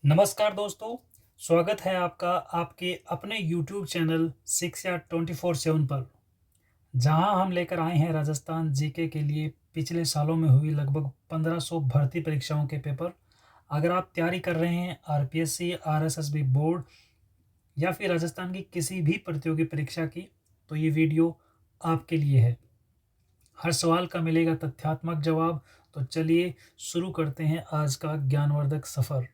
नमस्कार दोस्तों, स्वागत है आपका आपके अपने YouTube चैनल शिक्षा 24/7 पर, जहां हम लेकर आए हैं राजस्थान जीके के लिए पिछले सालों में हुई लगभग 1500 भर्ती परीक्षाओं के पेपर। अगर आप तैयारी कर रहे हैं आरपीएससी, आरएसएसबी बोर्ड या फिर राजस्थान की किसी भी प्रतियोगी परीक्षा की, तो ये वीडियो आपके लिए है। हर सवाल का मिलेगा तथ्यात्मक जवाब। तो चलिए शुरू करते हैं आज का ज्ञानवर्धक सफ़र।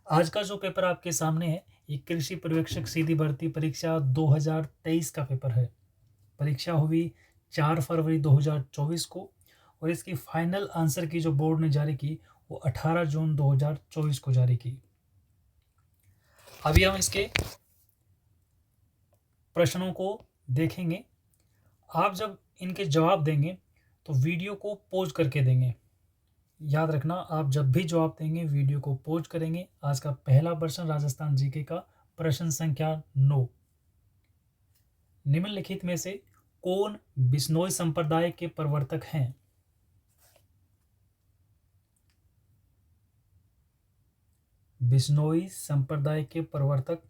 आज का जो पेपर आपके सामने है, ये कृषि पर्यवेक्षक सीधी भर्ती परीक्षा 2023 का पेपर है। परीक्षा हुई 4 फरवरी 2024 को और इसकी फाइनल आंसर की जो बोर्ड ने जारी की वो 18 जून 2024 को जारी की। अभी हम इसके प्रश्नों को देखेंगे। आप जब इनके जवाब देंगे तो वीडियो को पॉज करके देंगे। याद रखना, आप जब भी जवाब देंगे वीडियो को पॉज करेंगे। आज का पहला प्रश्न राजस्थान जीके का प्रश्न संख्या 9। निम्नलिखित में से कौन बिश्नोई संप्रदाय के प्रवर्तक हैं? बिश्नोई संप्रदाय के प्रवर्तक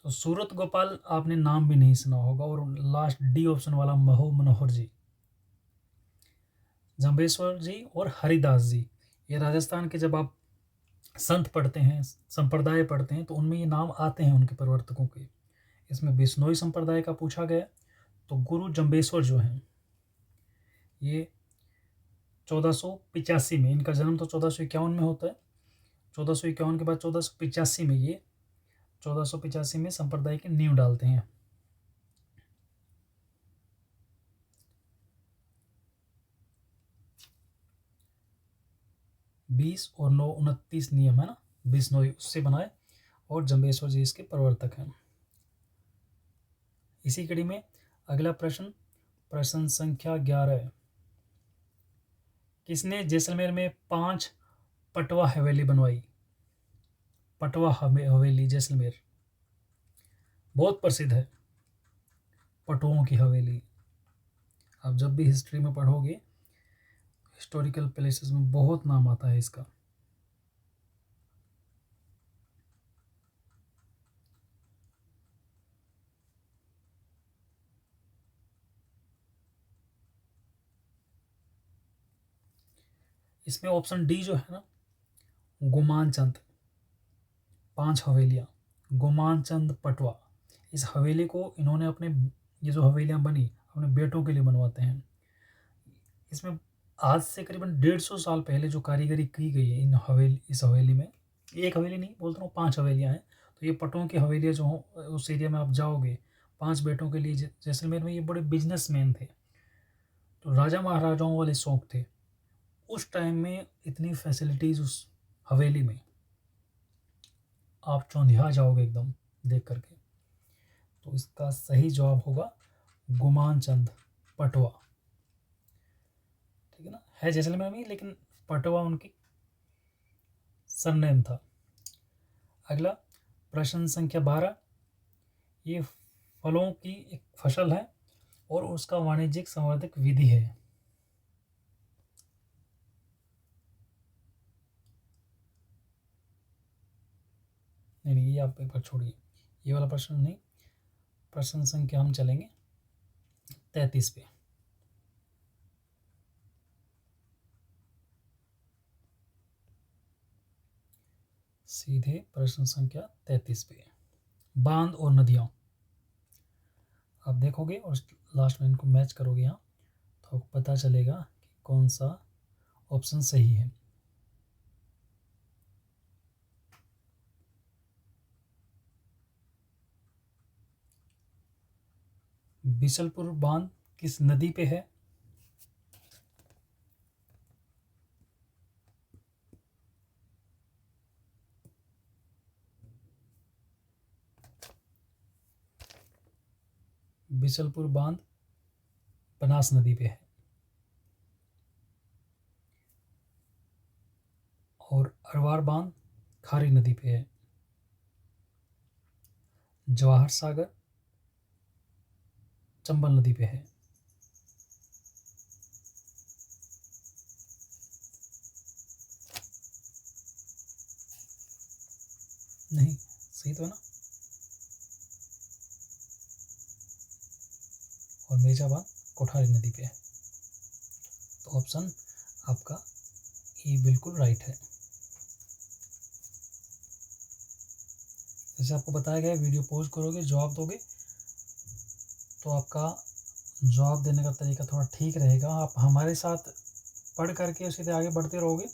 तो सूरत गोपाल आपने नाम भी नहीं सुना होगा, और लास्ट डी ऑप्शन वाला महो मनोहर जी, जम्बेश्वर जी और हरिदास जी, ये राजस्थान के जब आप संत पढ़ते हैं, संप्रदाय पढ़ते हैं, तो उनमें ये नाम आते हैं उनके प्रवर्तकों के। इसमें बिश्नोई संप्रदाय का पूछा गया, तो गुरु जम्बेश्वर जो हैं ये 1485 में, इनका जन्म तो 1451 में होता है। 1451 के बाद 1485 में ये 1485 में संप्रदाय की नींव डालते हैं। बीस और 9 29 नियम है ना, बिश्नोई उससे बनाए, और जम्बेश्वर जी इसके प्रवर्तक हैं। इसी कड़ी में अगला प्रश्न, प्रश्न संख्या 11। किसने जैसलमेर में 5 पटवा हवेली बनवाई? पटवा हवेली जैसलमेर बहुत प्रसिद्ध है, पटुओं की हवेली। आप जब भी हिस्ट्री में पढ़ोगे, हिस्टोरिकल प्लेसेस में बहुत नाम आता है इसका। इसमें ऑप्शन डी जो है ना, गुमान चंद, 5 हवेलियाँ, गुमान चंद पटवा। इस हवेली को इन्होंने अपने, ये जो हवेलियाँ बनी अपने बेटों के लिए बनवाते हैं। इसमें आज से करीबन 150 साल पहले जो कारीगरी की गई है इस हवेली में, एक हवेली नहीं बोलता हूँ, 5 हवेलियाँ हैं। तो ये पटों की हवेलियाँ जो हों, उस एरिया में आप जाओगे, 5 बेटों के लिए। जैसलमेर में ये बड़े बिजनेसमैन थे, तो राजा महाराजाओं वाले शौक थे। उस टाइम में इतनी फैसिलिटीज़ उस हवेली में, आप चौंधिया जाओगे एकदम देख करके। तो इसका सही जवाब होगा गुमान चंद पटवा। ठीक है ना, है जैसलमेर में, लेकिन पटवा उनकी सरनेम था। अगला प्रश्न संख्या 12। ये फलों की एक फसल है और उसका वाणिज्यिक संवर्धक विधि है। नहीं नहीं, ये आप एक बार छोड़िए, ये वाला प्रश्न नहीं। प्रश्न संख्या हम चलेंगे 33 पे। सीधे प्रश्न संख्या 33 पे, बांध और नदियाँ। आप देखोगे और लास्ट में इनको मैच करोगे यहाँ, तो आपको पता चलेगा कि कौन सा ऑप्शन सही है। बिशलपुर बांध किस नदी पे है? बिशलपुर बांध बनास नदी पे है। और अरवार बांध खारी नदी पे है। जवाहर सागर चंबल नदी पे है। नहीं, सही तो है ना। और मेजाबाद कोठारी नदी पे है, तो ऑप्शन आपका ई बिल्कुल राइट है। जैसे आपको बताया गया, वीडियो पॉज करोगे, जवाब दोगे, तो आपका जवाब देने का तरीका थोड़ा ठीक रहेगा। आप हमारे साथ पढ़ करके सीधे आगे बढ़ते रहोगे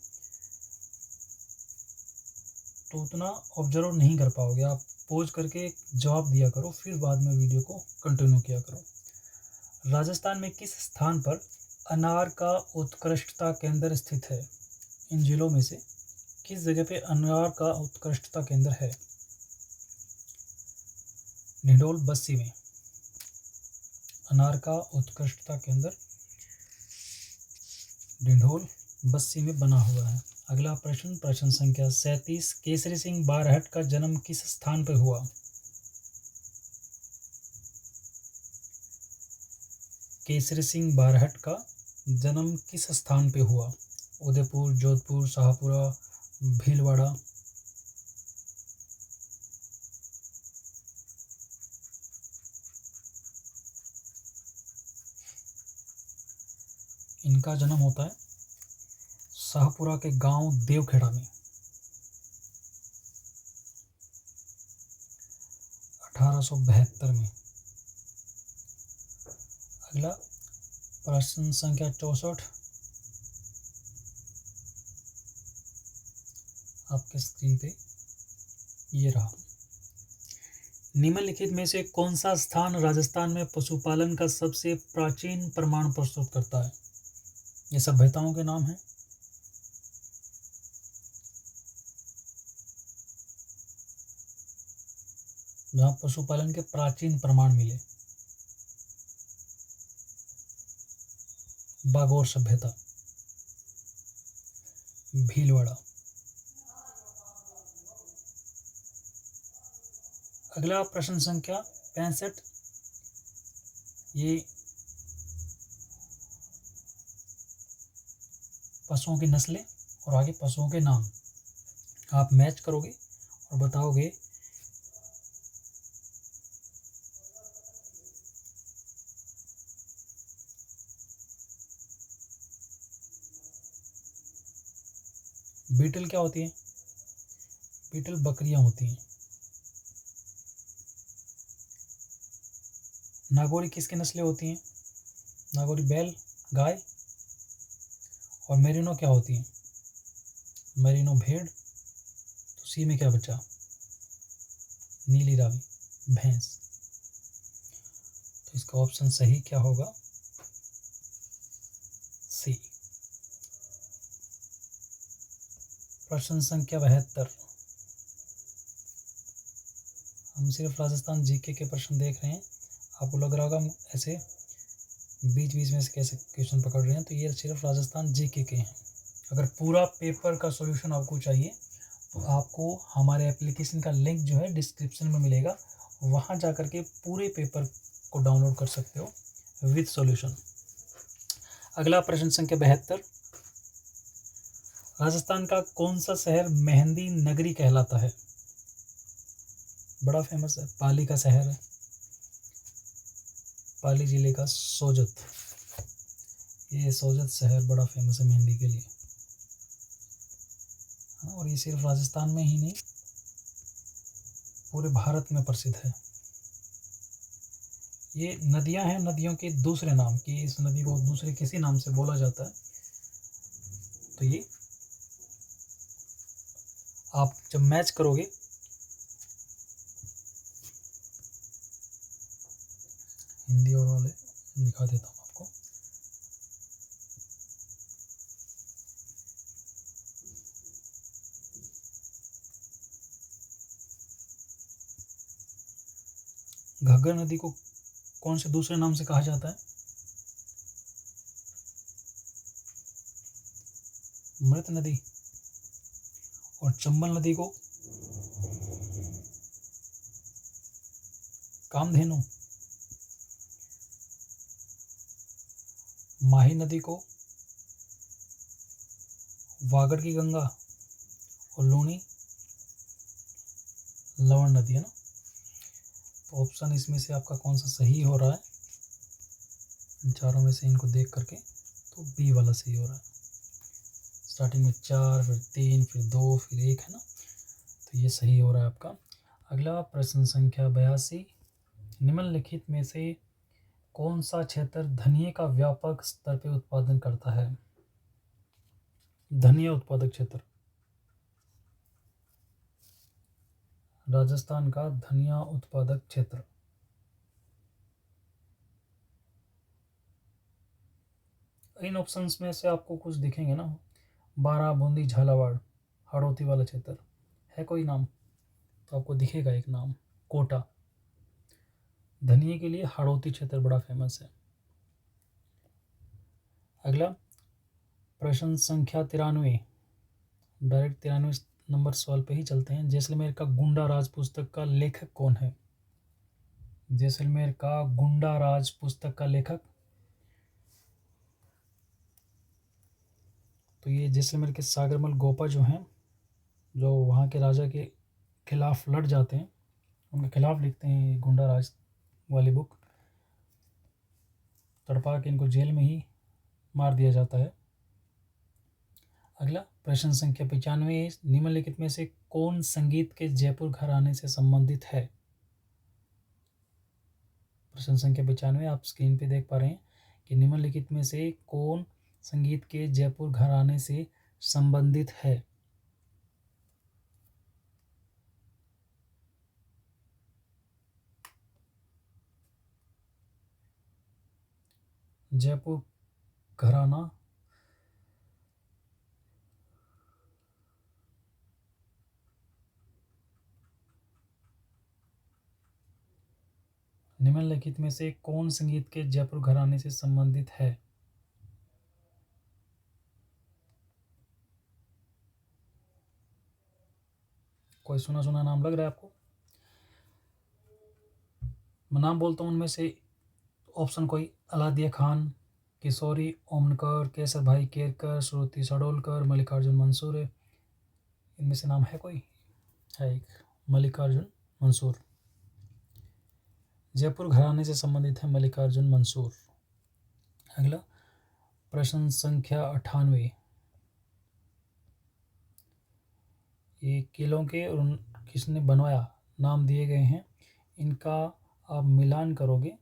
तो उतना ऑब्जर्व नहीं कर पाओगे। आप पॉज करके जवाब दिया करो, फिर बाद में वीडियो को कंटिन्यू किया करो। राजस्थान में किस स्थान पर अनार का उत्कृष्टता केंद्र स्थित है? इन जिलों में से किस जगह पे अनार का उत्कृष्टता केंद्र है? निडोल बस्सी में अनार का उत्कृष्टता केंद्र डिंडोल बस्सी में बना हुआ है। अगला प्रश्न, प्रश्न संख्या 37, केसरी सिंह बारहट का जन्म किस स्थान पर हुआ? केसरी सिंह बारहट का जन्म किस स्थान पे हुआ? उदयपुर, जोधपुर, शाहपुरा, भीलवाड़ा। इनका जन्म होता है शाहपुरा के गांव देवखेड़ा में 1872 में। अगला प्रश्न संख्या 64 आपके स्क्रीन पे ये रहा। निम्नलिखित में से कौन सा स्थान राजस्थान में पशुपालन का सबसे प्राचीन प्रमाण प्रस्तुत करता है? ये सभ्यताओं के नाम हैं। जहाँ पशुपालन के प्राचीन प्रमाण मिले। बागोर सभ्यता, भीलवाड़ा। अगला प्रश्न संख्या 65, ये पशुओं की नस्लें और आगे पशुओं के नाम आप मैच करोगे और बताओगे बीटल क्या होती है? बीटल बकरियां होती हैं। नागौरी किसकी नस्लें होती हैं? नागौरी बैल, गाय। और मेरिनो क्या होती है? मेरिनो भेड़। तो सी में क्या बचा? नीली रावी, भैंस। तो इसका ऑप्शन सही क्या होगा? सी। प्रश्न संख्या 72, हम सिर्फ राजस्थान जीके के प्रश्न देख रहे हैं। आपको लग रहा होगा हम ऐसे बीच बीच में से कैसे क्वेश्चन पकड़ रहे हैं, तो ये सिर्फ राजस्थान जीके के हैं। अगर पूरा पेपर का सॉल्यूशन आपको चाहिए तो आपको हमारे एप्लीकेशन का लिंक जो है डिस्क्रिप्शन में मिलेगा, वहाँ जा कर के पूरे पेपर को डाउनलोड कर सकते हो विद सॉल्यूशन। अगला प्रश्न संख्या 72, राजस्थान का कौन सा शहर मेहंदी नगरी कहलाता है? बड़ा फेमस है, पाली का शहर है। पाली जिले का सोजत, ये सोजत शहर बड़ा फेमस है मेहंदी के लिए। हाँ, और ये सिर्फ राजस्थान में ही नहीं पूरे भारत में प्रसिद्ध है। ये नदियां हैं, नदियों के दूसरे नाम की, इस नदी को दूसरे किसी नाम से बोला जाता है। तो ये आप जब मैच करोगे, हिंदी और वाले दिखा देता हूँ आपको। घग्गर नदी को कौन से दूसरे नाम से कहा जाता है? मृत नदी। और चंबल नदी को कामधेनु। माही नदी को वागड़ की गंगा। और लूनी लवण नदी है ना। तो ऑप्शन इसमें से आपका कौन सा सही हो रहा है, इन चारों में से इनको देख करके, तो बी वाला सही हो रहा है। स्टार्टिंग में 4, फिर 3, फिर 2, फिर 1 है ना, तो ये सही हो रहा है आपका। अगला प्रश्न संख्या 82, निम्नलिखित में से कौन सा क्षेत्र धनिये का व्यापक स्तर पे उत्पादन करता है? धनिया उत्पादक क्षेत्र, राजस्थान का धनिया उत्पादक क्षेत्र। इन ऑप्शंस में से आपको कुछ दिखेंगे ना, बारा, बूंदी, झालावाड़, हाड़ौती वाला क्षेत्र है कोई नाम, तो आपको दिखेगा एक नाम, कोटा। धनिये के लिए हाड़ौती क्षेत्र बड़ा फेमस है। अगला प्रश्न संख्या 93, डायरेक्ट 93 नंबर सवाल पे ही चलते हैं। जैसलमेर का गुंडा राज पुस्तक का लेखक कौन है? जैसलमेर का गुंडा राज पुस्तक का लेखक, तो ये जैसलमेर के सागरमल गोपा जो हैं, जो वहाँ के राजा के खिलाफ लड़ जाते हैं, उनके खिलाफ लिखते हैं ये गुंडा राज वाली बुक। तड़पा के इनको जेल में ही मार दिया जाता है। अगला प्रश्न संख्या 95, निम्नलिखित में से कौन संगीत के जयपुर घराने से संबंधित है? प्रश्न संख्या 95 आप स्क्रीन पे देख पा रहे हैं कि निम्नलिखित में से कौन संगीत के जयपुर घराने से संबंधित है? जयपुर घराना निम्नलिखित में से कौन संगीत के जयपुर घराने से संबंधित है? कोई सुना सुना नाम लग रहा है आपको? मैं नाम बोलता हूँ उनमें से, ऑप्शन कोई अलादिया खान, किशोरी ओमनकर, केसर भाई केरकर, श्रुति सडोलकर, मल्लिकार्जुन मंसूर, इनमें से नाम है कोई? है एक, मल्लिकार्जुन मंसूर। जयपुर घराने से संबंधित है मल्लिकार्जुन मंसूर। अगला प्रश्न संख्या 98, ये किलों के और किसने बनवाया नाम दिए गए हैं, इनका आप मिलान करोगे,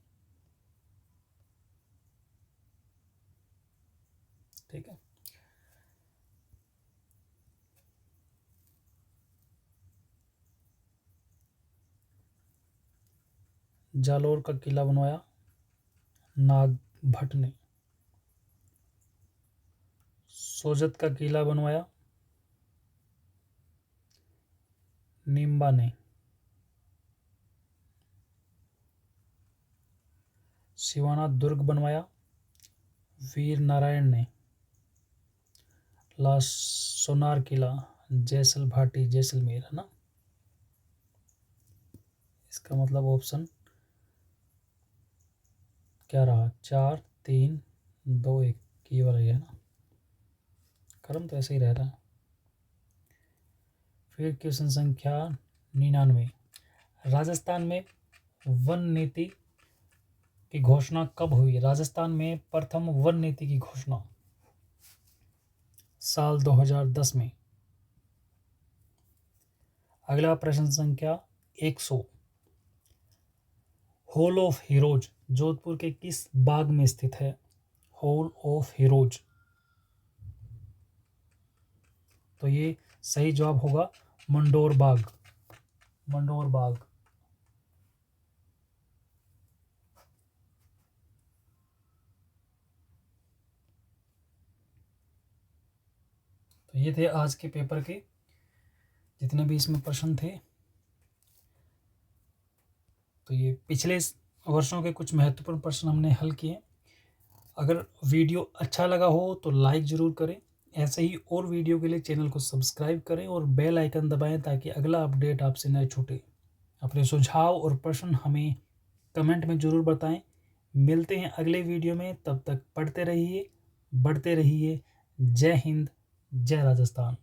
ठीक है। जालोर का किला बनवाया नाग भट्ट ने। सोजत का किला बनवाया नीम्बा ने। सिवाना दुर्ग बनवाया वीर नारायण ने। सोनार किला जैसल भाटी जैसलमेर, है ना। इसका मतलब ऑप्शन क्या रहा? 4, 3, 2, 1 ये वाला ही है ना। क्रम तो ऐसे ही रह रहा है। फिर क्वेश्चन संख्या 99, राजस्थान में वन नीति की घोषणा कब हुई? राजस्थान में प्रथम वन नीति की घोषणा साल 2010 में। अगला प्रश्न संख्या 100, हॉल ऑफ हीरोज जोधपुर के किस बाग में स्थित है? हॉल ऑफ हीरोज, तो ये सही जवाब होगा मंडोर बाग। मंडोर बाग। तो ये थे आज के पेपर के जितने भी इसमें प्रश्न थे। तो ये पिछले वर्षों के कुछ महत्वपूर्ण प्रश्न हमने हल किए। अगर वीडियो अच्छा लगा हो तो लाइक ज़रूर करें। ऐसे ही और वीडियो के लिए चैनल को सब्सक्राइब करें और बेल आइकन दबाएं ताकि अगला अपडेट आपसे न छूटे। अपने सुझाव और प्रश्न हमें कमेंट में ज़रूर बताएं। मिलते हैं अगले वीडियो में, तब तक पढ़ते रहिए, बढ़ते रहिए। जय हिंद, जय राजस्थान।